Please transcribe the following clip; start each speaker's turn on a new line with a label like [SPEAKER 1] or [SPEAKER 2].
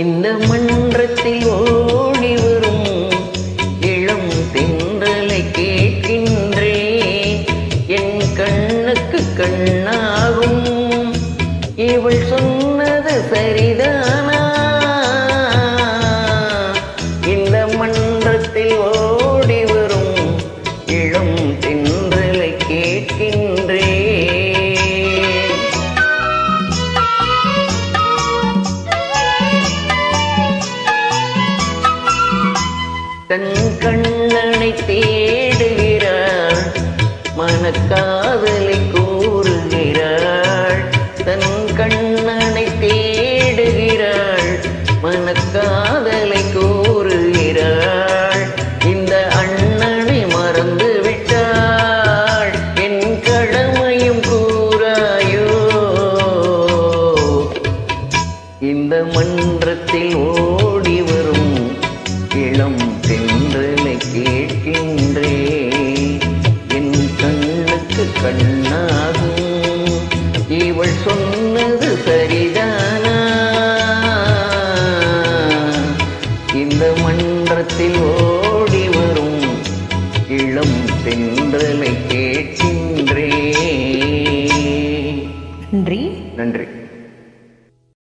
[SPEAKER 1] இந்த மன்றத்தில் ஓடி வரும் இளம் தென்றலை கேட்கின்றேன். என் கண்ணுக்கு கண்ணாகும் இவள் சொன்னது சரிதானா? இந்த மன்றத்தில் ஓடி வரும் இளம் தென்றலை கேட்கின்றேன். தன் கண்ணனை தேடுகிறாள், மனக்காதலை கூறுகிறாள். தன் கண்ணனை தேடுகிறாள், மனக்காதலை கூறுகிறாள். இந்த அண்ணனை மறந்து விட்டாள், என் கடமையும் கூறாயோ? இந்த மன்றத்தில் ஓடி வரும் இளம் தென்றலை கேட்கின்றேன். என் கண்ணுக்கு கண்ணாகும் இவள் சொன்னது சரிதானா? இந்த மன்றத்தில் ஓடி வரும் இளம் தென்றலை கேட்கின்றேன்.